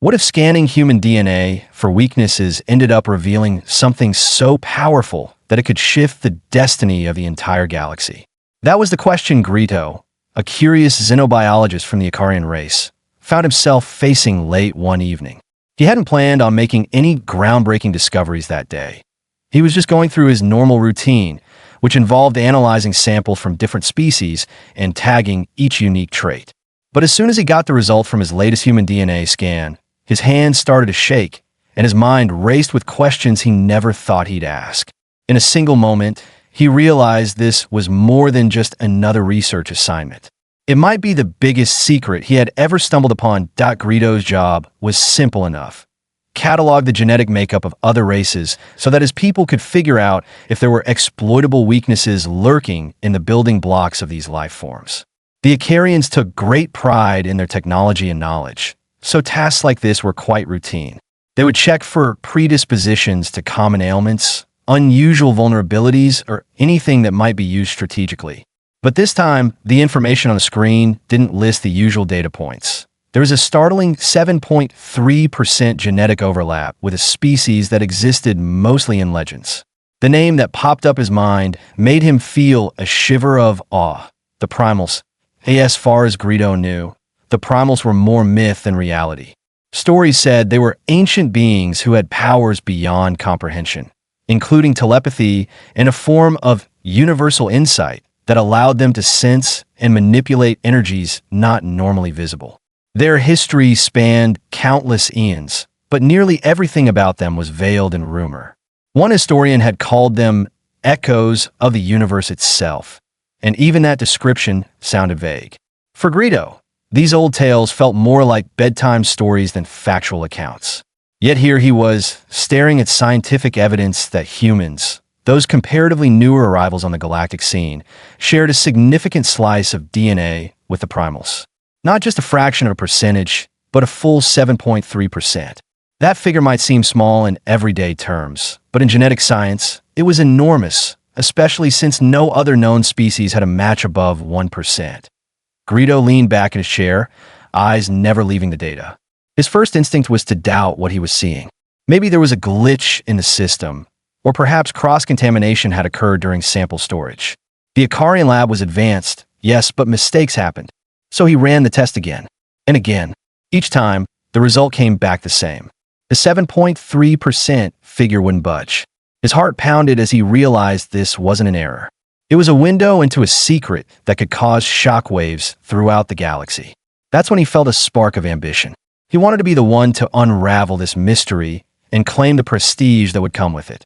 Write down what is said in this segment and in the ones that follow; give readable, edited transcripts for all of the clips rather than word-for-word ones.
What if scanning human DNA for weaknesses ended up revealing something so powerful that it could shift the destiny of the entire galaxy? That was the question Grito, a curious xenobiologist from the Icarian race, found himself facing late one evening. He hadn't planned on making any groundbreaking discoveries that day. He was just going through his normal routine, which involved analyzing samples from different species and tagging each unique trait. But as soon as he got the result from his latest human DNA scan, his hands started to shake, and his mind raced with questions he never thought he'd ask. In a single moment, he realized this was more than just another research assignment. It might be the biggest secret he had ever stumbled upon. Grito's job was simple enough: catalog the genetic makeup of other races so that his people could figure out if there were exploitable weaknesses lurking in the building blocks of these life forms. The Icarians took great pride in their technology and knowledge, so tasks like this were quite routine. They would check for predispositions to common ailments, unusual vulnerabilities, or anything that might be used strategically. But this time, the information on the screen didn't list the usual data points. There was a startling 7.3% genetic overlap with a species that existed mostly in legends. The name that popped up his mind made him feel a shiver of awe: the Primals. As far as Grito knew, the Primals were more myth than reality. Stories said they were ancient beings who had powers beyond comprehension, including telepathy and a form of universal insight that allowed them to sense and manipulate energies not normally visible. Their history spanned countless eons, but nearly everything about them was veiled in rumor. One historian had called them echoes of the universe itself, and even that description sounded vague. For Grito, these old tales felt more like bedtime stories than factual accounts. Yet here he was, staring at scientific evidence that humans, those comparatively newer arrivals on the galactic scene, shared a significant slice of DNA with the Primals. Not just a fraction of a percentage, but a full 7.3%. That figure might seem small in everyday terms, but in genetic science, it was enormous, especially since no other known species had a match above 1%. Grito leaned back in his chair, eyes never leaving the data. His first instinct was to doubt what he was seeing. Maybe there was a glitch in the system, or perhaps cross-contamination had occurred during sample storage. The Icarian lab was advanced, yes, but mistakes happened. So he ran the test again and again. Each time, the result came back the same. The 7.3% figure wouldn't budge. His heart pounded as he realized this wasn't an error. It was a window into a secret that could cause shockwaves throughout the galaxy. That's when he felt a spark of ambition. He wanted to be the one to unravel this mystery and claim the prestige that would come with it.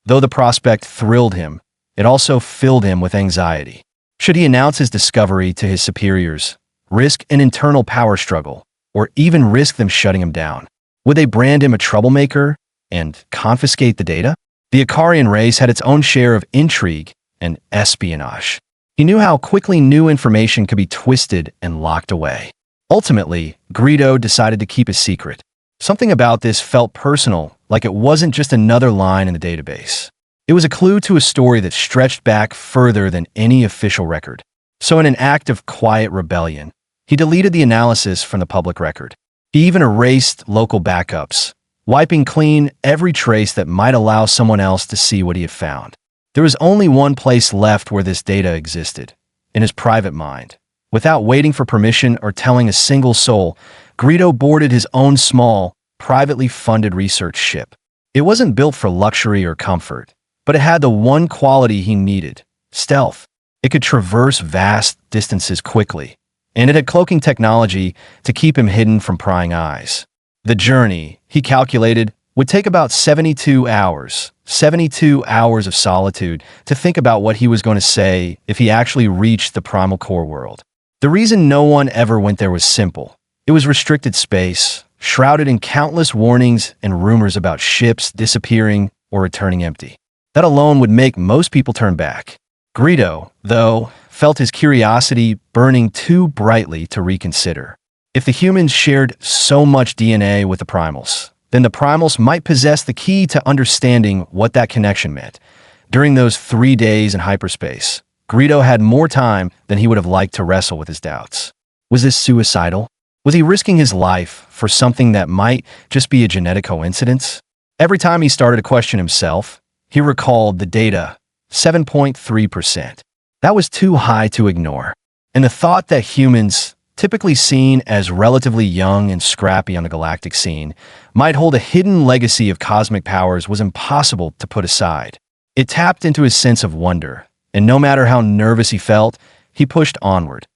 Though the prospect thrilled him, it also filled him with anxiety. Should he announce his discovery to his superiors, risk an internal power struggle, or even risk them shutting him down? Would they brand him a troublemaker and confiscate the data? The Icarian race had its own share of intrigue and espionage. He knew how quickly new information could be twisted and locked away. Ultimately, Grito decided to keep his secret. Something about this felt personal, like it wasn't just another line in the database. It was a clue to a story that stretched back further than any official record. So in an act of quiet rebellion, he deleted the analysis from the public record. He even erased local backups, wiping clean every trace that might allow someone else to see what he had found. There was only one place left where this data existed: in his private mind. Without waiting for permission or telling a single soul, Grito boarded his own small, privately funded research ship. It wasn't built for luxury or comfort, but it had the one quality he needed: stealth. It could traverse vast distances quickly, and it had cloaking technology to keep him hidden from prying eyes. The journey, he calculated, would take about 72 hours. 72 hours of solitude to think about what he was going to say if he actually reached the primal core world. The reason no one ever went there was simple. It was restricted space, shrouded in countless warnings and rumors about ships disappearing or returning empty. That alone would make most people turn back. Grito, though, felt his curiosity burning too brightly to reconsider. If the humans shared so much DNA with the Primals, then the Primals might possess the key to understanding what that connection meant. During those 3 days in hyperspace, Grito had more time than he would have liked to wrestle with his doubts. Was this suicidal? Was he risking his life for something that might just be a genetic coincidence? Every time he started to question himself, he recalled the data, 7.3%. That was too high to ignore. And the thought that humans, typically seen as relatively young and scrappy on the galactic scene, might hold a hidden legacy of cosmic powers was impossible to put aside. It tapped into his sense of wonder, and no matter how nervous he felt, he pushed onward.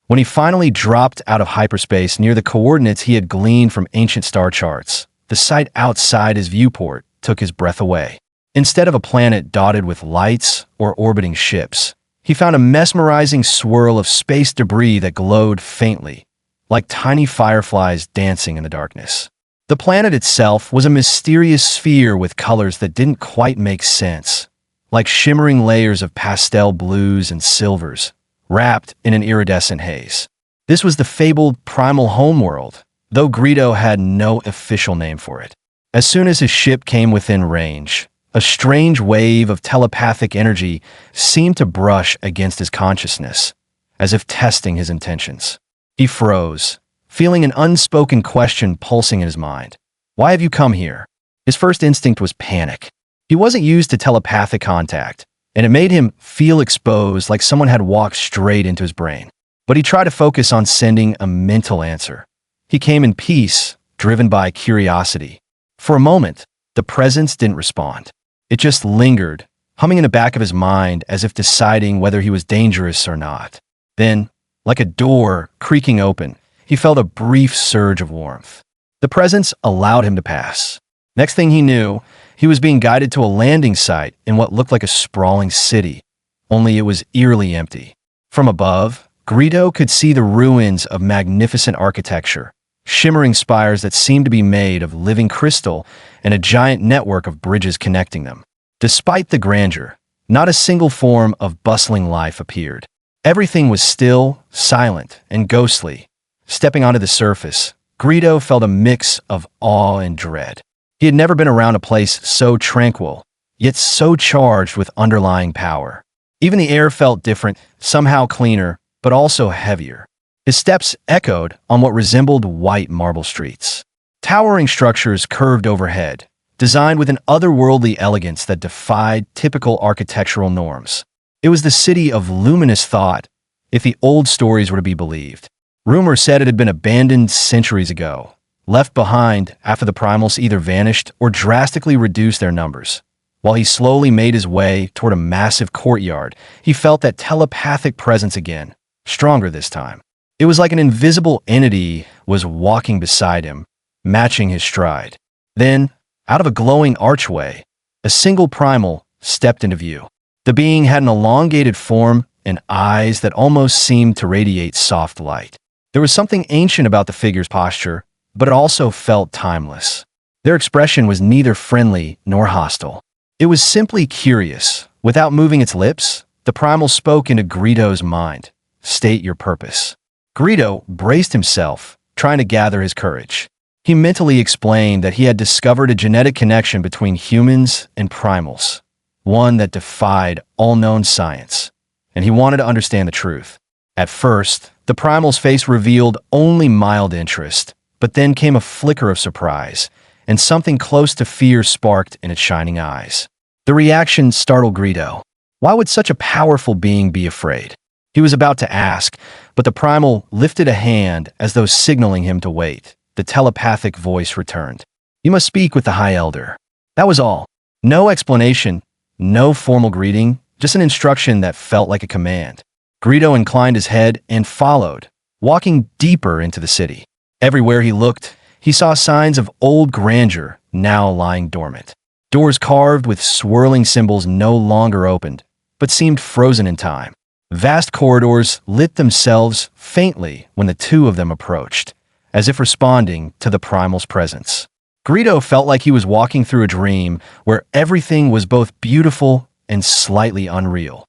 When he finally dropped out of hyperspace near the coordinates he had gleaned from ancient star charts, the sight outside his viewport took his breath away. Instead of a planet dotted with lights or orbiting ships, he found a mesmerizing swirl of space debris that glowed faintly, like tiny fireflies dancing in the darkness. The planet itself was a mysterious sphere with colors that didn't quite make sense, like shimmering layers of pastel blues and silvers, wrapped in an iridescent haze. This was the fabled primal homeworld, though Grito had no official name for it. As soon as his ship came within range, a strange wave of telepathic energy seemed to brush against his consciousness, as if testing his intentions. He froze, feeling an unspoken question pulsing in his mind. Why have you come here? His first instinct was panic. He wasn't used to telepathic contact, and it made him feel exposed like someone had walked straight into his brain. But he tried to focus on sending a mental answer. He came in peace, driven by curiosity. For a moment, the presence didn't respond. It just lingered, humming in the back of his mind as if deciding whether he was dangerous or not. Then, like a door creaking open, he felt a brief surge of warmth. The presence allowed him to pass. Next thing he knew, he was being guided to a landing site in what looked like a sprawling city, only it was eerily empty. From above, Grito could see the ruins of magnificent architecture, shimmering spires that seemed to be made of living crystal and a giant network of bridges connecting them. Despite the grandeur, not a single form of bustling life appeared. Everything was still, silent, and ghostly. Stepping onto the surface, Grito felt a mix of awe and dread. He had never been around a place so tranquil, yet so charged with underlying power. Even the air felt different, somehow cleaner, but also heavier. His steps echoed on what resembled white marble streets. Towering structures curved overhead, designed with an otherworldly elegance that defied typical architectural norms. It was the city of luminous thought, if the old stories were to be believed. Rumor said it had been abandoned centuries ago, left behind after the Primals either vanished or drastically reduced their numbers. While he slowly made his way toward a massive courtyard, he felt that telepathic presence again, stronger this time. It was like an invisible entity was walking beside him, matching his stride. Then, out of a glowing archway, a single primal stepped into view. The being had an elongated form and eyes that almost seemed to radiate soft light. There was something ancient about the figure's posture, but it also felt timeless. Their expression was neither friendly nor hostile. It was simply curious. Without moving its lips, the primal spoke into Grito's mind. State your purpose. Grito braced himself, trying to gather his courage. He mentally explained that he had discovered a genetic connection between humans and primals, one that defied all known science, and he wanted to understand the truth. At first, the primal's face revealed only mild interest, but then came a flicker of surprise, and something close to fear sparked in its shining eyes. The reaction startled Grito. Why would such a powerful being be afraid? He was about to ask, but the primal lifted a hand as though signaling him to wait. The telepathic voice returned. You must speak with the High Elder. That was all. No explanation, no formal greeting, just an instruction that felt like a command. Grito inclined his head and followed, walking deeper into the city. Everywhere he looked, he saw signs of old grandeur now lying dormant. Doors carved with swirling symbols no longer opened, but seemed frozen in time. Vast corridors lit themselves faintly when the two of them approached, as if responding to the primal's presence. Grito felt like he was walking through a dream where everything was both beautiful and slightly unreal.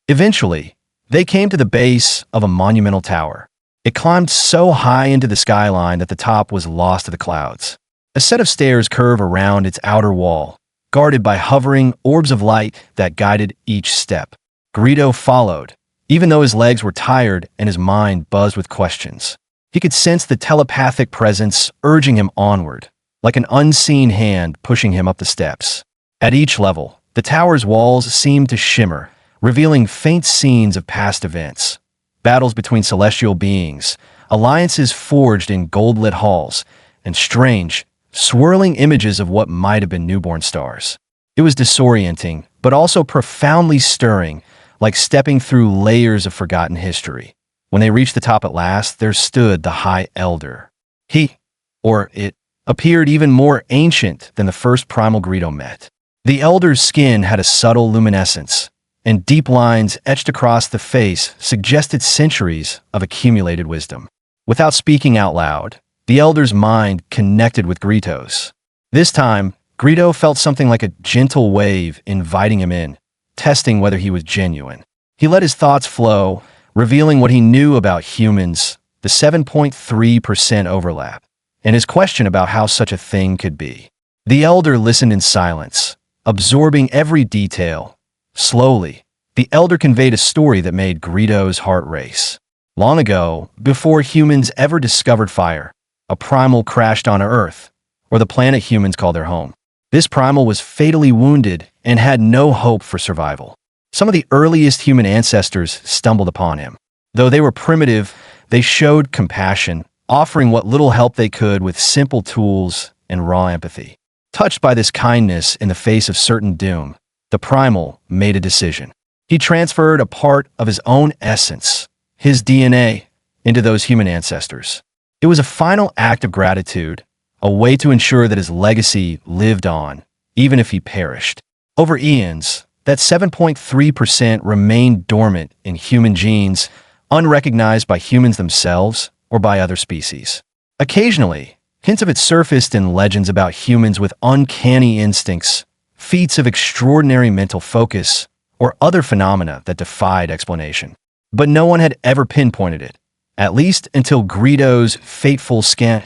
Eventually, they came to the base of a monumental tower. It climbed so high into the skyline that the top was lost to the clouds. A set of stairs curved around its outer wall, guarded by hovering orbs of light that guided each step. Grito followed, even though his legs were tired and his mind buzzed with questions. He could sense the telepathic presence urging him onward, like an unseen hand pushing him up the steps. At each level, the tower's walls seemed to shimmer, revealing faint scenes of past events. Battles between celestial beings, alliances forged in gold-lit halls, and strange, swirling images of what might have been newborn stars. It was disorienting, but also profoundly stirring, like stepping through layers of forgotten history. When they reached the top at last, there stood the High Elder. He, or it, appeared even more ancient than the first primal Grito met. The Elder's skin had a subtle luminescence, and deep lines etched across the face suggested centuries of accumulated wisdom. Without speaking out loud, the Elder's mind connected with Grito's. This time, Grito felt something like a gentle wave inviting him in, testing whether he was genuine. He let his thoughts flow, revealing what he knew about humans, the 7.3% overlap, and his question about how such a thing could be. The Elder listened in silence, absorbing every detail. Slowly, the Elder conveyed a story that made Grito's heart race. Long ago, before humans ever discovered fire, a primal crashed on Earth, or the planet humans call their home. This primal was fatally wounded and had no hope for survival. Some of the earliest human ancestors stumbled upon him. Though they were primitive, they showed compassion, offering what little help they could with simple tools and raw empathy. Touched by this kindness in the face of certain doom, the primal made a decision. He transferred a part of his own essence, his DNA, into those human ancestors. It was a final act of gratitude, a way to ensure that his legacy lived on, even if he perished. Over eons, that 7.3% remained dormant in human genes, unrecognized by humans themselves or by other species. Occasionally, hints of it surfaced in legends about humans with uncanny instincts, feats of extraordinary mental focus, or other phenomena that defied explanation. But no one had ever pinpointed it, at least until Grito's fateful scan.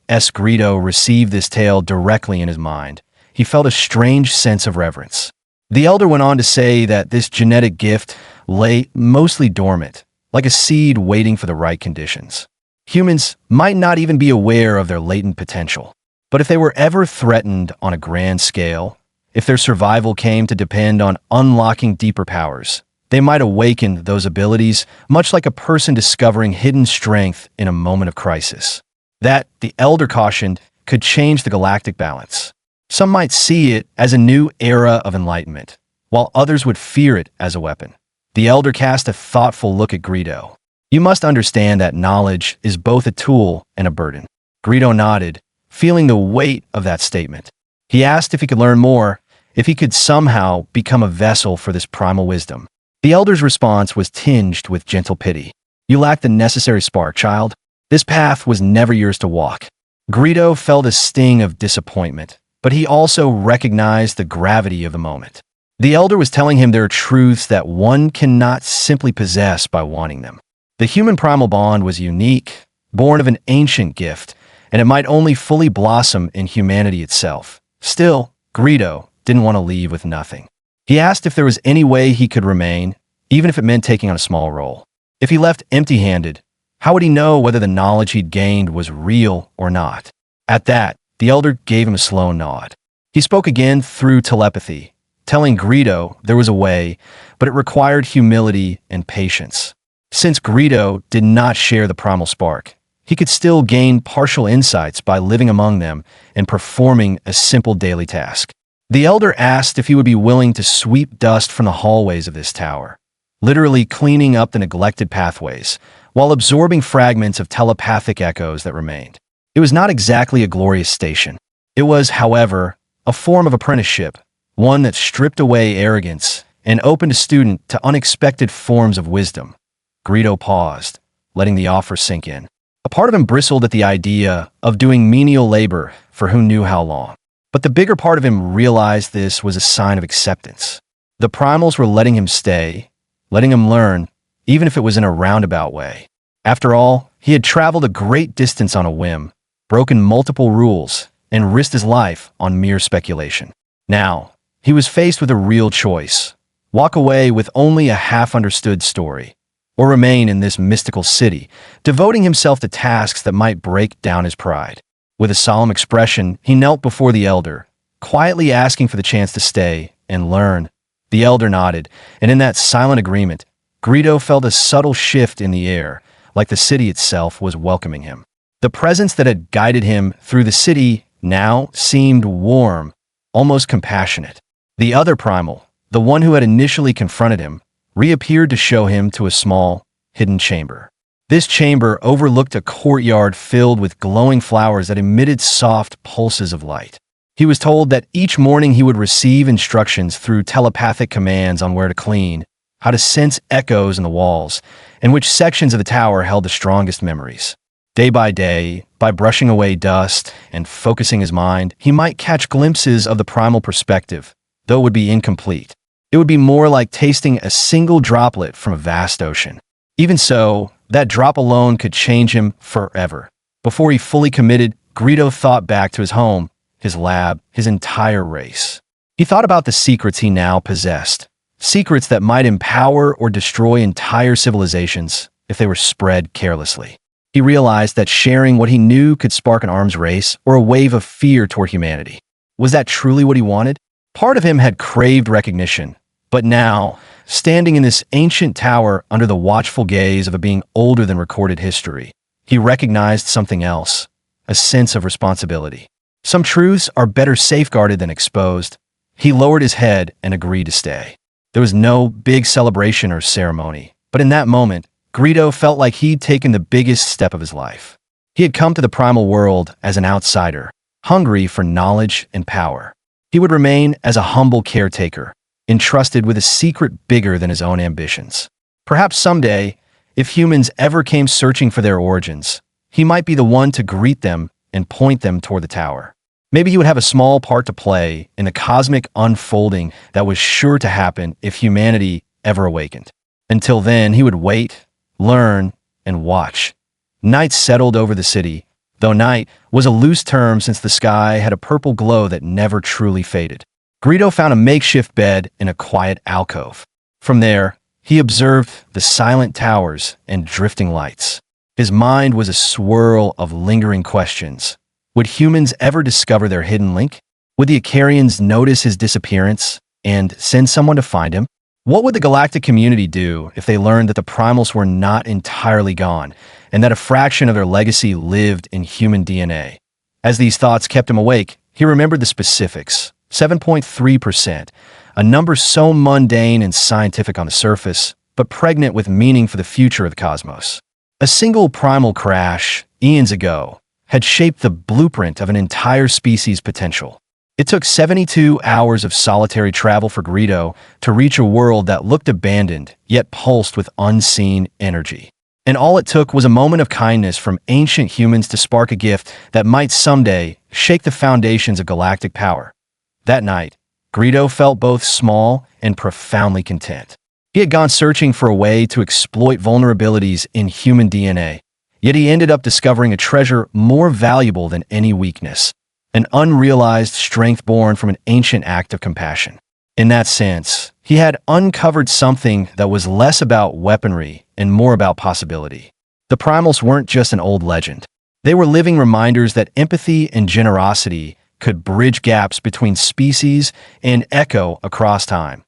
As Grito received this tale directly in his mind, he felt a strange sense of reverence. The Elder went on to say that this genetic gift lay mostly dormant, like a seed waiting for the right conditions. Humans might not even be aware of their latent potential, but if they were ever threatened on a grand scale, if their survival came to depend on unlocking deeper powers, they might awaken those abilities, much like a person discovering hidden strength in a moment of crisis. That, the Elder cautioned, could change the galactic balance. Some might see it as a new era of enlightenment, while others would fear it as a weapon. The Elder cast a thoughtful look at Grito. You must understand that knowledge is both a tool and a burden. Grito nodded, feeling the weight of that statement. He asked if he could learn more, if he could somehow become a vessel for this primal wisdom. The Elder's response was tinged with gentle pity. You lack the necessary spark, child. This path was never yours to walk. Grito felt a sting of disappointment, but he also recognized the gravity of the moment. The Elder was telling him there are truths that one cannot simply possess by wanting them. The human-primal bond was unique, born of an ancient gift, and it might only fully blossom in humanity itself. Still, Grito didn't want to leave with nothing. He asked if there was any way he could remain, even if it meant taking on a small role. If he left empty-handed, how would he know whether the knowledge he'd gained was real or not? At that, the Elder gave him a slow nod. He spoke again through telepathy, telling Grito there was a way, but it required humility and patience. Since Grito did not share the primal spark, he could still gain partial insights by living among them and performing a simple daily task. The Elder asked if he would be willing to sweep dust from the hallways of this tower, literally cleaning up the neglected pathways, while absorbing fragments of telepathic echoes that remained. It was not exactly a glorious station. It was, however, a form of apprenticeship, one that stripped away arrogance and opened a student to unexpected forms of wisdom. Grito paused, letting the offer sink in. A part of him bristled at the idea of doing menial labor for who knew how long. But the bigger part of him realized this was a sign of acceptance. The Primals were letting him stay, letting him learn, even if it was in a roundabout way. After all, he had traveled a great distance on a whim, broken multiple rules, and risked his life on mere speculation. Now, he was faced with a real choice: walk away with only a half-understood story, or remain in this mystical city, devoting himself to tasks that might break down his pride. With a solemn expression, he knelt before the elder, quietly asking for the chance to stay and learn. The elder nodded, and in that silent agreement, Grito felt a subtle shift in the air, like the city itself was welcoming him. The presence that had guided him through the city now seemed warm, almost compassionate. The other primal, the one who had initially confronted him, reappeared to show him to a small, hidden chamber. This chamber overlooked a courtyard filled with glowing flowers that emitted soft pulses of light. He was told that each morning he would receive instructions through telepathic commands on where to clean, how to sense echoes in the walls, and which sections of the tower held the strongest memories. Day by brushing away dust and focusing his mind, he might catch glimpses of the primal perspective, though it would be incomplete. It would be more like tasting a single droplet from a vast ocean. Even so, that drop alone could change him forever. Before he fully committed, Grito thought back to his home, his lab, his entire race. He thought about the secrets he now possessed, secrets that might empower or destroy entire civilizations if they were spread carelessly. He realized that sharing what he knew could spark an arms race or a wave of fear toward humanity. Was that truly what he wanted? Part of him had craved recognition, but now, standing in this ancient tower under the watchful gaze of a being older than recorded history, he recognized something else, a sense of responsibility. Some truths are better safeguarded than exposed. He lowered his head and agreed to stay. There was no big celebration or ceremony, but in that moment, Grito felt like he'd taken the biggest step of his life. He had come to the primal world as an outsider, hungry for knowledge and power. He would remain as a humble caretaker, entrusted with a secret bigger than his own ambitions. Perhaps someday, if humans ever came searching for their origins, he might be the one to greet them and point them toward the tower. Maybe he would have a small part to play in the cosmic unfolding that was sure to happen if humanity ever awakened. Until then, he would wait, learn, and watch. Night settled over the city, though night was a loose term since the sky had a purple glow that never truly faded. Grito found a makeshift bed in a quiet alcove. From there, he observed the silent towers and drifting lights. His mind was a swirl of lingering questions. Would humans ever discover their hidden link? Would the Icarians notice his disappearance and send someone to find him? What would the galactic community do if they learned that the Primals were not entirely gone and that a fraction of their legacy lived in human DNA? As these thoughts kept him awake, he remembered the specifics. 7.3%, a number so mundane and scientific on the surface, but pregnant with meaning for the future of the cosmos. A single primal crash, eons ago, had shaped the blueprint of an entire species' potential. It took 72 hours of solitary travel for Grito to reach a world that looked abandoned, yet pulsed with unseen energy. And all it took was a moment of kindness from ancient humans to spark a gift that might someday shake the foundations of galactic power. That night, Grito felt both small and profoundly content. He had gone searching for a way to exploit vulnerabilities in human DNA, yet he ended up discovering a treasure more valuable than any weakness. An unrealized strength born from an ancient act of compassion. In that sense, he had uncovered something that was less about weaponry and more about possibility. The Primals weren't just an old legend. They were living reminders that empathy and generosity could bridge gaps between species and echo across time.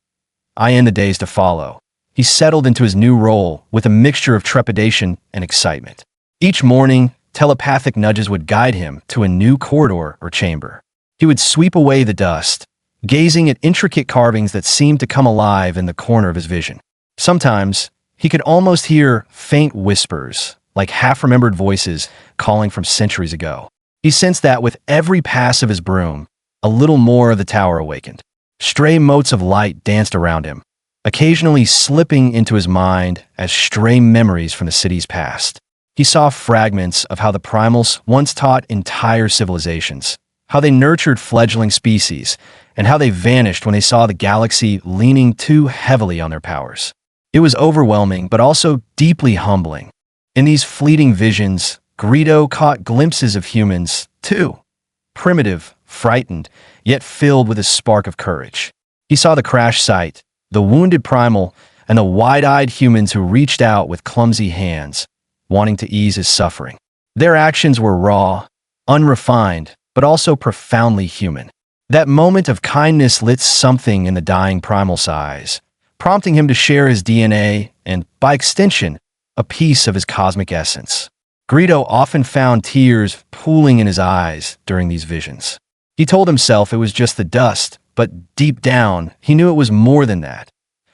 In the days to follow, he settled into his new role with a mixture of trepidation and excitement. Each morning, telepathic nudges would guide him to a new corridor or chamber. He would sweep away the dust, gazing at intricate carvings that seemed to come alive in the corner of his vision. Sometimes, he could almost hear faint whispers, like half-remembered voices calling from centuries ago. He sensed that with every pass of his broom, a little more of the tower awakened. Stray motes of light danced around him, occasionally slipping into his mind as stray memories from the city's past. He saw fragments of how the Primals once taught entire civilizations, how they nurtured fledgling species, and how they vanished when they saw the galaxy leaning too heavily on their powers. It was overwhelming, but also deeply humbling. In these fleeting visions, Grito caught glimpses of humans, too. Primitive, frightened, yet filled with a spark of courage. He saw the crash site, the wounded primal, and the wide-eyed humans who reached out with clumsy hands, wanting to ease his suffering. Their actions were raw, unrefined, but also profoundly human. That moment of kindness lit something in the dying Primal's eyes, prompting him to share his DNA and, by extension, a piece of his cosmic essence. Grito often found tears pooling in his eyes during these visions. He told himself it was just the dust, but deep down, he knew it was more than that.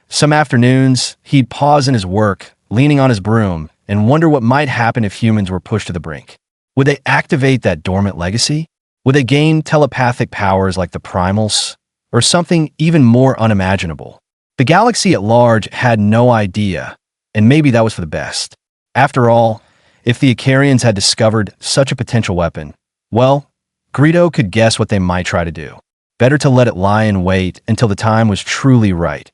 Some afternoons, he'd pause in his work, leaning on his broom, and wonder what might happen if humans were pushed to the brink. Would they activate that dormant legacy? Would they gain telepathic powers like the Primals? Or something even more unimaginable? The galaxy at large had no idea, and maybe that was for the best. After all, if the Icarians had discovered such a potential weapon, well, Grito could guess what they might try to do. Better to let it lie in wait until the time was truly right.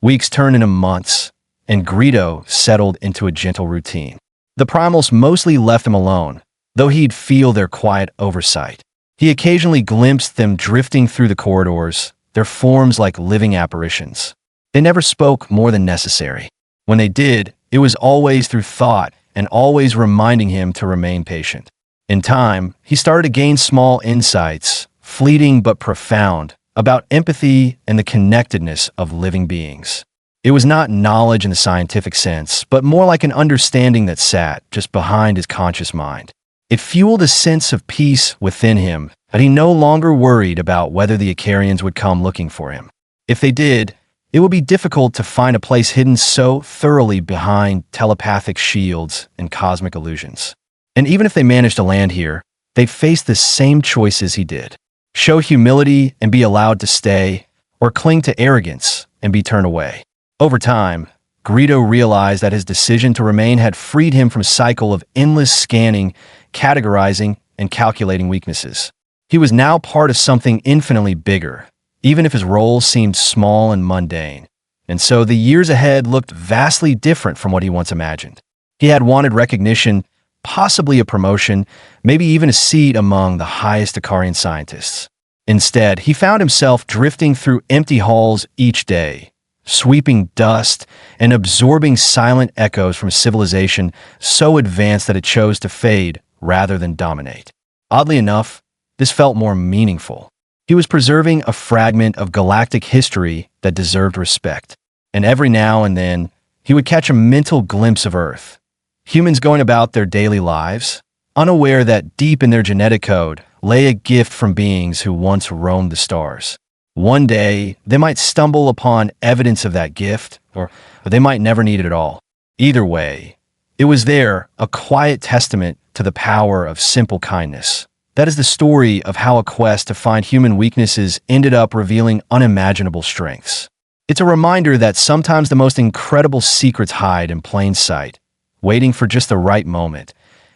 Weeks turned into months, and Grito settled into a gentle routine. The Primals mostly left him alone, though he'd feel their quiet oversight. He occasionally glimpsed them drifting through the corridors, their forms like living apparitions. They never spoke more than necessary. When they did, it was always through thought and always reminding him to remain patient. In time, he started to gain small insights, fleeting but profound, about empathy and the connectedness of living beings. It was not knowledge in the scientific sense, but more like an understanding that sat just behind his conscious mind. It fueled a sense of peace within him that he no longer worried about whether the Icarians would come looking for him. If they did, it would be difficult to find a place hidden so thoroughly behind telepathic shields and cosmic illusions. And even if they managed to land here, they'd face the same choices he did. Show humility and be allowed to stay, or cling to arrogance and be turned away. Over time, Grito realized that his decision to remain had freed him from a cycle of endless scanning, categorizing, and calculating weaknesses. He was now part of something infinitely bigger, even if his role seemed small and mundane. And so the years ahead looked vastly different from what he once imagined. He had wanted recognition, possibly a promotion, maybe even a seat among the highest Icarian scientists. Instead, he found himself drifting through empty halls each day, sweeping dust and absorbing silent echoes from a civilization so advanced that it chose to fade rather than dominate. Oddly enough, this felt more meaningful. He was preserving a fragment of galactic history that deserved respect. And every now and then, he would catch a mental glimpse of Earth. Humans going about their daily lives, unaware that deep in their genetic code lay a gift from beings who once roamed the stars. One day, they might stumble upon evidence of that gift, or they might never need it at all. Either way, it was there, a quiet testament to the power of simple kindness. That is the story of how a quest to find human weaknesses ended up revealing unimaginable strengths. It's a reminder that sometimes the most incredible secrets hide in plain sight, waiting for just the right moment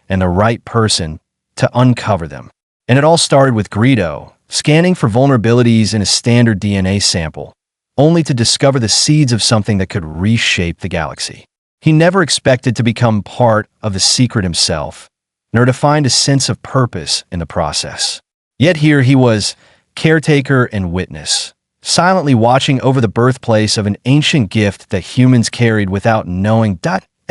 and the right person to uncover them. And it all started with Grito, scanning for vulnerabilities in a standard DNA sample, only to discover the seeds of something that could reshape the galaxy. He never expected to become part of the secret himself, nor to find a sense of purpose in the process. Yet here he was, caretaker and witness, silently watching over the birthplace of an ancient gift that humans carried without knowing.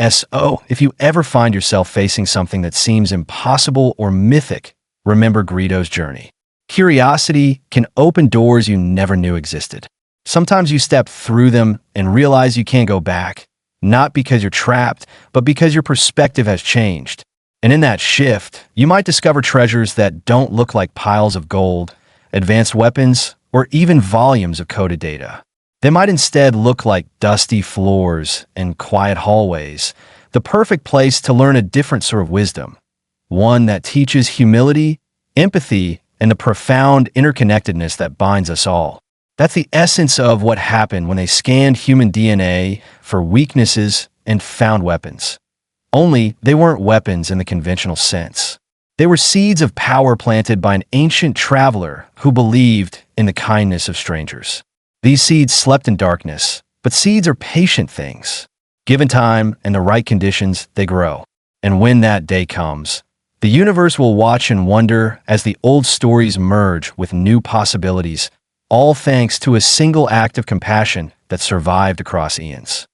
So, if you ever find yourself facing something that seems impossible or mythic, remember Grito's journey. Curiosity can open doors you never knew existed. Sometimes you step through them and realize you can't go back, not because you're trapped, but because your perspective has changed. And in that shift, you might discover treasures that don't look like piles of gold, advanced weapons, or even volumes of coded data. They might instead look like dusty floors and quiet hallways, the perfect place to learn a different sort of wisdom, one that teaches humility, empathy, and the profound interconnectedness that binds us all. That's the essence of what happened when they scanned human DNA for weaknesses and found weapons. Only they weren't weapons in the conventional sense. They were seeds of power planted by an ancient traveler who believed in the kindness of strangers. These seeds slept in darkness, but seeds are patient things. Given time and the right conditions, they grow. And when that day comes, the universe will watch and wonder as the old stories merge with new possibilities, all thanks to a single act of compassion that survived across eons.